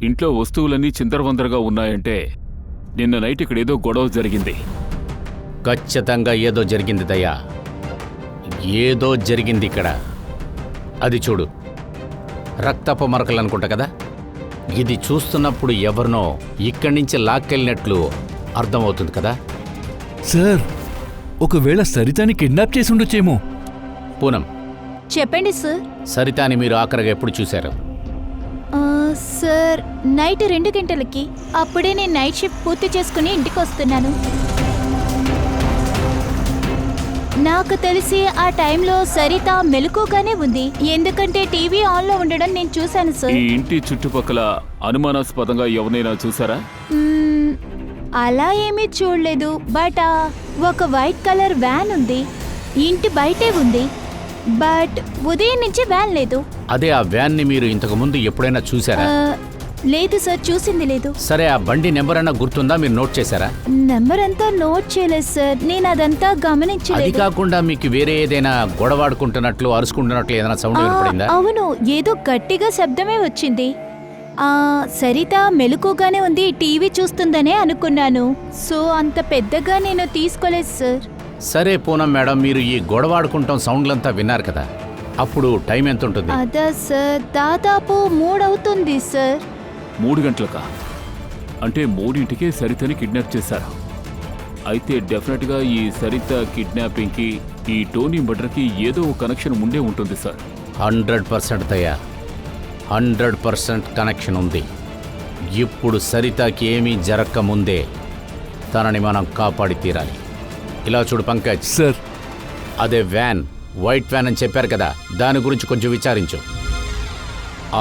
Speaker 8: ఇంట్లో వస్తువులన్నీ చిందరవందరగా ఉన్నాయంటే నిన్న నైట్ ఇక్కడ ఏదో గొడవ జరిగింది.
Speaker 1: ఖచ్చితంగా ఏదో జరిగింది దయా, ఏదో జరిగింది ఇక్కడ. అది చూడు, రక్తపు మరకలు అనుకుంటా కదా. ఇది చూస్తున్నప్పుడు ఎవరినో ఇక్కడి నుంచి లాక్కెళ్ళినట్లు అర్థమవుతుంది కదా.
Speaker 4: సార్, ఒకవేళ సరితాని కిడ్నాప్ చేసి ఉండొచ్చేమో.
Speaker 1: పూనం,
Speaker 9: చెప్పండి సార్.
Speaker 1: సరితాని మీరు ఆఖరిగా ఎప్పుడు చూశారు?
Speaker 9: సార్, నైట్ 2 గంటలకి. అప్పుడే నేను నైట్ షిఫ్ట్ పూర్తి చేసుకుని ఇంటికి వస్తున్నాను. నాకు తెలిసి ఆ టైంలో సరిత మెలకుగానే ఉంది, ఎందుకంటే టీవీ ఆన్లో ఉండడం నేను చూశాను సార్.
Speaker 8: ఈ ఇంటి చుట్టుపక్కల అనుమానాస్పదంగా ఎవరైనా చూసారా?
Speaker 9: అలా ఏమీ చూడలేదు, బట్ ఒక వైట్ కలర్ వ్యాన్ ఉంది. ఇంటి బయటే ఉంది, బట్ ఉదయం నుంచి వ్యాన్ లేదు.
Speaker 7: అదే ఆ వ్యాన్ని మీరు ఇంతకు ముందు ఎప్పుడైనా చూసారా?
Speaker 9: లేదు సార్, చూసింది లేదు.
Speaker 7: సరే, ఆ బండి నెంబర్ అన్నా గుర్తుందా? మీరు నోట్ చేశారా?
Speaker 9: నెంబర్ అంతా నోట్ చేయలేదు సార్, నేను అదంతా
Speaker 7: అది
Speaker 9: గమనించలేదు.
Speaker 7: కాకుండా మీకు వేరే ఏదైనా గొడవాడుకుంటున్నట్లు అరుచుకుంటున్నట్లు ఏదైనా సౌండ్ వినపడిందా?
Speaker 9: అవును, ఏదో గట్టిగా శబ్దమే వచ్చింది. సరిత మెలకుగానే ఉంది, టీవీ చూస్తుందనే అనుకున్నాను. సో అంత పెద్దగా నేను తీసుకోలేదు సార్.
Speaker 7: సరే పూనం మేడం, మీరు ఈ గొడవాడుకుంటాం సౌండ్లంతా విన్నారు కదా, అప్పుడు టైం ఎంత ఉంటుంది?
Speaker 9: అదా సార్, దాదాపు 3 అవుతుంది సార్.
Speaker 8: 3 గంటలకా? అంటే 3ంటికే సరితని కిడ్నాప్ చేశారు. అయితే డెఫినెట్గా ఈ సరిత కిడ్నాపింగ్కి ఈ టోనీ మర్డర్కి ఏదో ఒక కనెక్షన్ ఉండే ఉంటుంది సార్.
Speaker 7: 100% దయా, 100% కనెక్షన్ ఉంది. ఇప్పుడు సరితకి ఏమీ జరక్క ముందే తనని మనం కాపాడి తీరాలి. ఇలా చూడు పంకజ్
Speaker 4: సార్,
Speaker 7: అదే వ్యాన్, వైట్ వ్యాన్ అని చెప్పారు కదా, దాని గురించి కొంచెం విచారించు.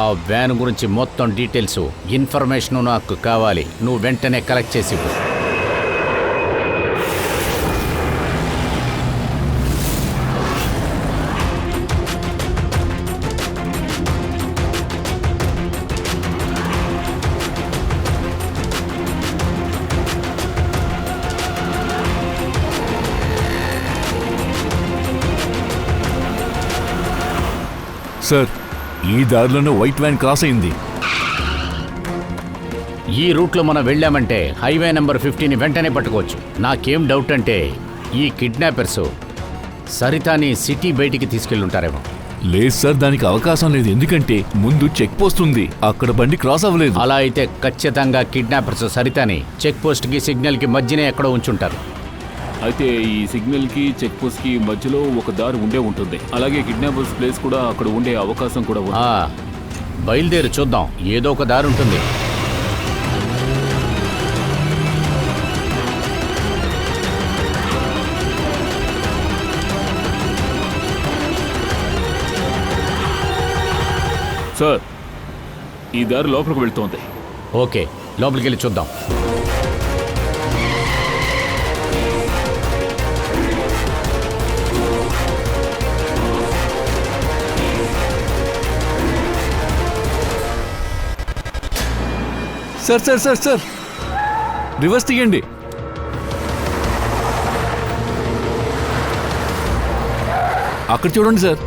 Speaker 7: ఆ వ్యాన్ గురించి మొత్తం డీటెయిల్స్, ఇన్ఫర్మేషన్ నాకు కావాలి. నువ్వు వెంటనే కలెక్ట్ చేసి ఇవ్వు.
Speaker 4: సార్, ఈ దారిలోనే వైట్ వ్యాన్ క్రాస్ అయింది.
Speaker 7: ఈ రూట్లో మనం వెళ్ళామంటే హైవే నెంబర్ 50ని వెంటనే పట్టుకోవచ్చు. నాకేం డౌట్ అంటే ఈ కిడ్నాపర్స్ సరితాని సిటీ బయటికి తీసుకెళ్ళుంటారేమో.
Speaker 4: లేదు సార్, దానికి అవకాశం లేదు. ఎందుకంటే ముందు చెక్ పోస్ట్ ఉంది, అక్కడ బండి క్రాస్ అవ్వలేదు.
Speaker 7: అలా అయితే ఖచ్చితంగా కిడ్నాపర్స్ సరితాని చెక్ పోస్ట్కి సిగ్నల్కి మధ్యనే ఎక్కడో ఉంచుంటారు.
Speaker 8: అయితే ఈ సిగ్నల్కి చెక్ పోస్ట్కి మధ్యలో ఒక దారి ఉండే ఉంటుంది. అలాగే కిడ్నాపర్స్ ప్లేస్ కూడా అక్కడ ఉండే అవకాశం కూడా ఉంది.
Speaker 7: బయలుదేరి చూద్దాం, ఏదో ఒక దారి ఉంటుంది.
Speaker 8: సార్, ఈ దారి లోపలికి వెళ్తోంది.
Speaker 7: ఓకే, లోపలికి వెళ్ళి చూద్దాం.
Speaker 4: Sir sir sir sir, reverse తీయండి. అక్కడ చూడండి సార్.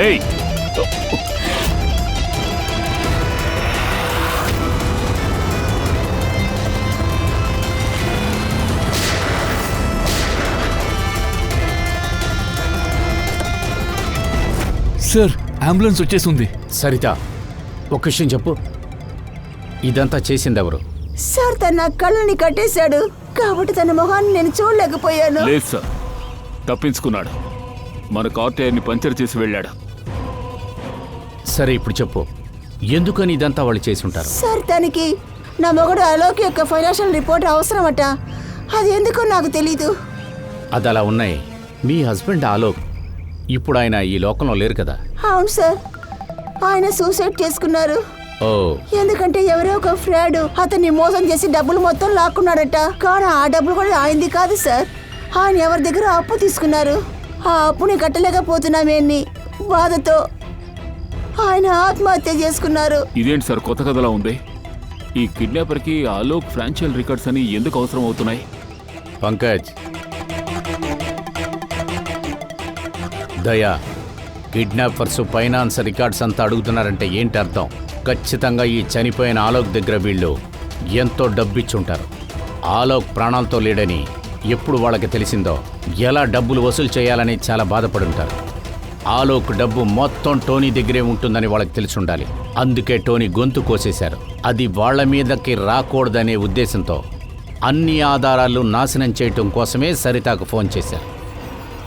Speaker 8: ఏయ్,
Speaker 4: సార్, అంబులెన్స్ వచ్చేసింది.
Speaker 7: సరిత, ఒక విషయం చెప్పు, ఇదంతా చేసింది ఎవరు?
Speaker 10: సార్, తన కళ్ళని కట్టేశాడు కాబట్టి తన మొహాన్ని నేను చూడలేకపోయాను.
Speaker 8: లేదు సార్, తప్పించుకున్నాడు. మన కార్ టైర్ని పంచర్ చేసి వెళ్ళాడు.
Speaker 7: సరే, ఇప్పుడు చెప్పు, ఎందుకని ఇదంతా వాళ్ళు చేసి ఉంటారు?
Speaker 10: సార్, తనకి నా మొగుడు అలోక్ యొక్క ఫైనాన్షియల్ రిపోర్ట్ అవసరమట. అది ఎందుకో నాకు తెలీదు.
Speaker 7: అది అలా ఉన్నాయి. మీ హస్బెండ్ ఆలోక్ ఇప్పుడు ఆయన ఈ లోకంలో లేరు కదా?
Speaker 10: అవును సార్, ఆయన సూసైడ్ చేసుకున్నారు.
Speaker 7: ఓ,
Speaker 10: ఎందుకంటే ఎవరో ఒక ఫ్రాడ్ అతన్ని మోసం చేసి డబ్బులు మొత్తం లాక్కున్నాడట. కానీ ఆ డబ్బులు కూడా ఆయనది కాదు సార్, ఆయన ఎవరి దగ్గర అప్పు తీసుకున్నారు. ఆ అప్పుని కట్టలేకపోతున్నామేని బాధతో ఆయన ఆత్మహత్య చేసుకున్నారు.
Speaker 8: ఇదేంటి సార్, కొత్త కథలా ఉంది? ఈ కిడ్నాపర్కి ఆలోక్ ఫైనాన్షియల్ రికార్డ్స్ అని ఎందుకు అవసరం అవుతున్నాయి?
Speaker 7: పంకజ్, దయా, కిడ్నాపర్స్ ఫైనాన్స్ రికార్డ్స్ అంతా అడుగుతున్నారంటే ఏంటి అర్థం? ఖచ్చితంగా ఈ చనిపోయిన ఆలోక్ దగ్గర వీళ్ళు ఎంతో డబ్బిచ్చుంటారు. ఆలోక్ ప్రాణాలతో లేడని ఎప్పుడు వాళ్ళకి తెలిసిందో ఎలా డబ్బులు వసూలు చేయాలని చాలా బాధపడి ఉంటారు. ఆలోక్ డబ్బు మొత్తం టోనీ దగ్గరే ఉంటుందని వాళ్ళకి తెలిసి ఉండాలి. అందుకే టోనీ గొంతు కోసేశారు. అది వాళ్ల మీదకి రాకూడదనే ఉద్దేశంతో అన్ని ఆధారాలు నాశనం చేయటం కోసమే సరితాకు ఫోన్ చేశారు.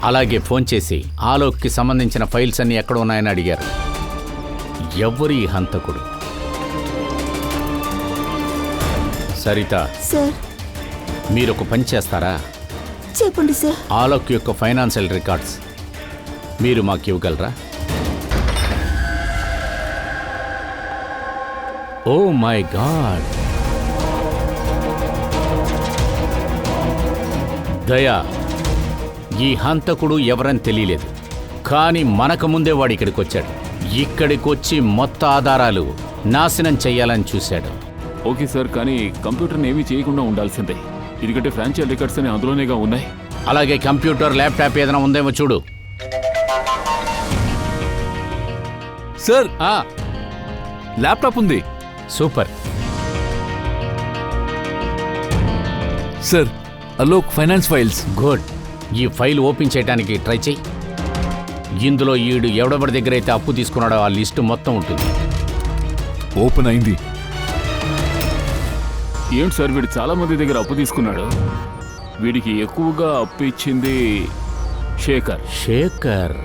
Speaker 7: అలాగే ఫోన్ చేసి ఆలోక్కి సంబంధించిన ఫైల్స్ అన్నీ ఎక్కడ ఉన్నాయని అడిగారు. ఎవరి హంతకుడు? సరిత,
Speaker 10: సార్
Speaker 7: మీరొక పని చేస్తారా?
Speaker 10: చెప్పండి సార్.
Speaker 7: ఆలోక్ యొక్క ఫైనాన్షియల్ రికార్డ్స్ మీరు మాకు ఇవ్వగలరా? Oh my god! దయా, ఈ హంతకుడు ఎవరని తెలియలేదు, కానీ మనకు ముందే వాడు ఇక్కడికి వచ్చాడు. ఇక్కడికి వచ్చి మొత్తం ఆధారాలు నాశనం చెయ్యాలని చూశాడు.
Speaker 8: ఓకే సార్, కానీ కంప్యూటర్ని ఏమీ చేయకుండా ఉండాల్సిందే. ఎందుకంటే ఫ్రాంచైజ్ రికార్డ్స్ అని అందులోనేగా ఉన్నాయి.
Speaker 7: అలాగే కంప్యూటర్, ల్యాప్టాప్ ఏదైనా ఉందేమో చూడు.
Speaker 4: సార్ ల్యాప్టాప్ ఉంది.
Speaker 7: Super.
Speaker 4: Sir Alok finance files.
Speaker 7: Good. ఈ ఫైల్ ఓపెన్ చేయడానికి ట్రై చెయ్యి. ఇందులో ఈడు ఎవడెవరి దగ్గర అయితే అప్పు తీసుకున్నాడో ఆ లిస్టు మొత్తం ఉంటుంది.
Speaker 4: ఓపెన్ అయింది.
Speaker 8: ఏంటి సార్, వీడు చాలా మంది దగ్గర అప్పు తీసుకున్నాడు. వీడికి ఎక్కువగా అప్పు ఇచ్చింది శేఖర్.
Speaker 7: శేఖర్?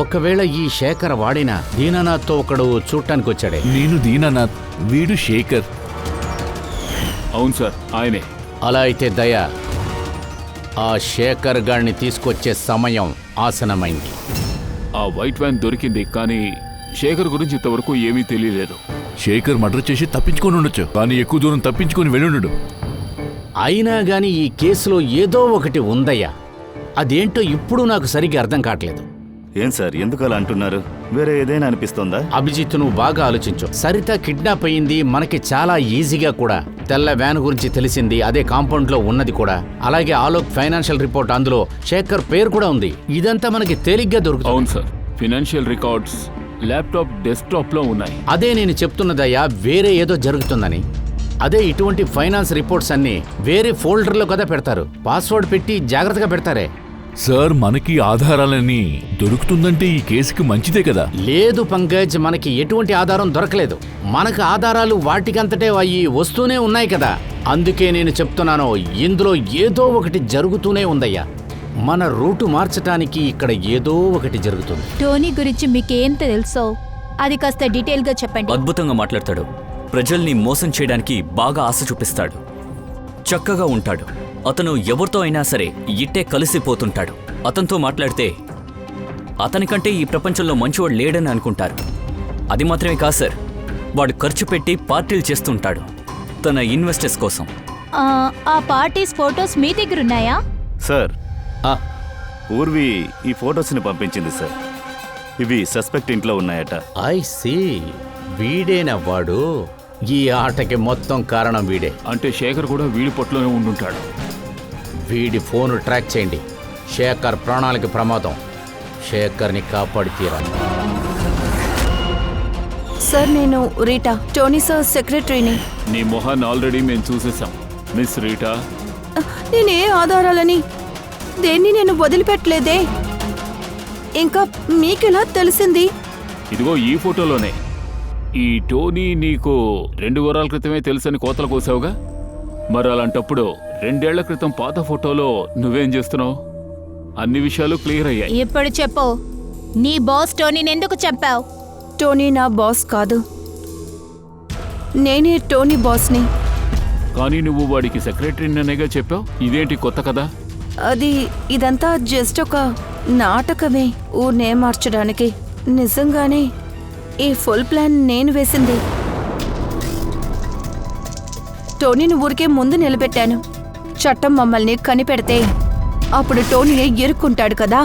Speaker 7: ఒకవేళ ఈ శేఖర్ వాడినా దీనానాథ్తో ఒకడు చూడటానికి వచ్చాడే.
Speaker 4: నేను దీనానాథ్, వీడు శేఖర్.
Speaker 8: అవును సార్, ఆయనే.
Speaker 7: అలా అయితే దయా, ఆ శేఖర్ గాడిని తీసుకొచ్చే సమయం ఆసనమైంది.
Speaker 8: ఆ వైట్ వ్యాన్ దొరికింది, కానీ శేఖర్ గురించి ఇంతవరకు ఏమీ తెలియలేదు.
Speaker 4: శేఖర్ మర్డర్ చేసి తప్పించుకొని ఉండొచ్చు, కానీ ఎక్కువ దూరం తప్పించుకొని వెళ్ళుండడు.
Speaker 7: అయినా గాని ఈ కేసులో ఏదో ఒకటి ఉందయ్యా. అదేంటో ఇప్పుడు నాకు సరిగ్గా అర్థం కావట్లేదు.
Speaker 2: ఏం సార్, ఎందుకు అలా అంటున్నారు? వేరే ఏదైనా అనిపిస్తోందా?
Speaker 7: అభిజిత్, నువ్వు బాగా ఆలోచించు. సరిత కిడ్నాప్ అయ్యింది మనకి చాలా ఈజీగా కూడా. తెల్ల వ్యాన్ గురించి తెలిసింది, అదే కాంపౌండ్ లో ఉన్నది కూడా. అలాగే ఆలోక్ ఫైనాన్షియల్ రిపోర్ట్, అందులో శేఖర్ పేరు కూడా ఉంది. ఇదంతా మనకి తేలిగ్గా దొరుకుతుంది.
Speaker 8: అవును sir, financial records laptop desktop లో ఉన్నాయి.
Speaker 7: అదే నేను చెప్తున్నదయ్యా, వేరే ఏదో జరుగుతుందని. అదే ఇటువంటి ఫైనాన్స్ రిపోర్ట్స్ అన్ని వేరే ఫోల్డర్లో కదా పెడతారు. పాస్వర్డ్ పెట్టి జాగ్రత్తగా పెడతారే.
Speaker 4: సార్ మనకి ఆధారాలన్నీ దొరుకుతుందంటే ఈ కేసుకి మంచిదే కదా.
Speaker 7: లేదు పంకజ్, మనకి ఎటువంటి ఆధారం దొరకలేదు. మనకు ఆధారాలు వాటికంతటే అవి వస్తూనే ఉన్నాయి కదా. అందుకే నేను చెప్తున్నాను, ఇందులో ఏదో ఒకటి జరుగుతూనే ఉందయ్యా. మన రూటు మార్చటానికి ఇక్కడ ఏదో ఒకటి జరుగుతుంది.
Speaker 9: టోనీ గురించి మీకేం తెలుసో అది కాస్త డీటెయిల్గా చెప్పండి.
Speaker 11: అద్భుతంగా మాట్లాడతాడు. ప్రజల్ని మోసం చేయడానికి బాగా ఆశ చూపిస్తాడు. చక్కగా ఉంటాడు. అతను ఎవరితో అయినా సరే ఇట్టే కలిసిపోతుంటాడు. అతనితో మాట్లాడితే అతనికంటే ఈ ప్రపంచంలో మంచివాడు లేడని అనుకుంటారు. అది మాత్రమే కాదు సార్, వాడు ఖర్చు పెట్టి పార్టీలు చేస్తుంటాడు తన ఇన్వెస్టర్స్ కోసం.
Speaker 9: ఆ పార్టీస్ ఫోటోస్ మీ దగ్గర ఉన్నాయా?
Speaker 2: సార్, పూర్వి ఈ ఫొటోస్ని పంపించింది సార్. ఇవి సస్పెక్ట్ ఇంట్లో ఉన్నాయట.
Speaker 7: I see. వీడేనా వాడు? ఈ ఆటకి మొత్తం కారణం వీడే.
Speaker 8: అంటే శేఖర్ కూడా వీడి పొట్టులోనే ఉండుంటాడు.
Speaker 7: వీడి ఫోన్ ట్రాక్ చేయండి. శేఖర్ ప్రాణాలకి ప్రమాదం. శేఖర్ని కాపాడి తీరాలి.
Speaker 3: సార్, నేను రీటా, టోనీ సార్ సెక్రటరీని.
Speaker 8: నీ మొహాన్ని ఆల్రెడీ మేము చూసేసాం మిస్ రీటా.
Speaker 3: నేనే ఆధారాలని దేన్ని నేను వదిలిపెట్టలేదే. ఇంకా మీకెలా తెలిసింది?
Speaker 8: ఇదిగో ఈ ఫోటోలోనే. ఈ టోనీ నీకు 2 వారాల క్రితమే తెలుసని కోతలు కోసావుగా. మరి అలాంటప్పుడు 2 ఏళ్ల క్రితం పాత ఫోటోలో నువ్వేం చేస్తున్నావు? అన్ని విషయాలు క్లియర్ అయ్యాయి.
Speaker 9: ఇప్పుడు చెప్పు, నీ బాస్ టోనీని ఎందుకు చంపావు?
Speaker 3: టోనీ నా బాస్ కాదు, నేనే టోనీ బాస్ని.
Speaker 8: కానీ నువ్వు వాడికి సెక్రటరీనేగా చెప్పావు. ఇదేంటి కొత్త కదా?
Speaker 3: ఇదంతా జస్ట్ ఒక నాటకమే, ఊర్నే మార్చడానికి. నిజంగానే ఈ ఫుల్ ప్లాన్ నేను వేసింది. టోనీని ఊరికే ముందు నిలబెట్టాను. చట్టం మమ్మల్ని కనిపెడితే అప్పుడు టోనీని ఇరుక్కుంటాడు కదా.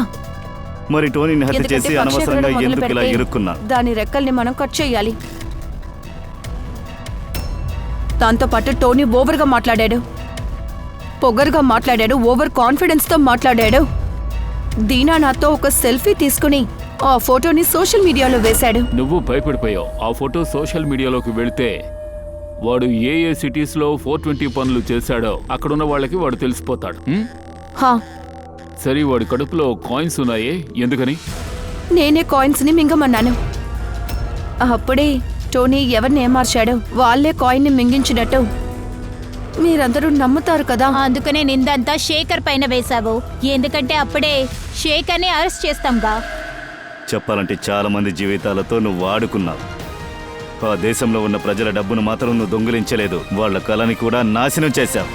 Speaker 2: మరి టోనీని హత్య చేసి అనవసరంగా ఎందుకు ఇలా ఇరుక్కున్నా?
Speaker 3: దాని రెక్కల్ని మనం కట్ చేయాలి. దాంతోపాటు టోనీ ఓవర్గా మాట్లాడాడు, పొగరుగా మాట్లాడాడు, ఓవర్ కాన్ఫిడెన్స్తో మాట్లాడాడు. దీనానాథ్తో ఒక సెల్ఫీ తీసుకుని ఆ ఫోటోని సోషల్ మీడియాలో వేశాడు.
Speaker 8: నువ్వు భయపడిపోయావు. ఆ ఫోటో సోషల్ మీడియాలోకి వెళితే వాడు ఏ సిటీస్లో 420 పనులు చేశాడో అక్కడున్న వాళ్ళకి వాడు తెలిసిపోతాడు. సరే, వాడి కడుపులో కాయిన్స్ ఉన్నాయే, ఎందుకని?
Speaker 3: నేనే కాయిన్స్ని మింగమన్నాను. అప్పుడే టోనీ ఎవరిని ఏమార్చాడో వాళ్ళే కాయిన్ని మింగించినట్టు మీరందరూ నమ్ముతారు కదా.
Speaker 9: అందుకనే నిందంతా శేఖర్ పైన వేశావు. ఎందుకంటే అప్పుడే శేఖర్ని అరెస్ట్ చేస్తాంగా.
Speaker 2: చెప్పాలంటే చాలా మంది జీవితాలతో నువ్వు ఆడుకున్నావు. ఆ దేశంలో ఉన్న ప్రజల డబ్బును మాత్రం నువ్వు దొంగిలించలేదు, వాళ్ళ కళని కూడా నాశనం చేశావు.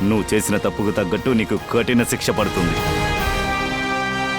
Speaker 2: నువ్వు చేసిన తప్పుకు తగ్గట్టు నీకు కఠిన శిక్ష పడుతుంది.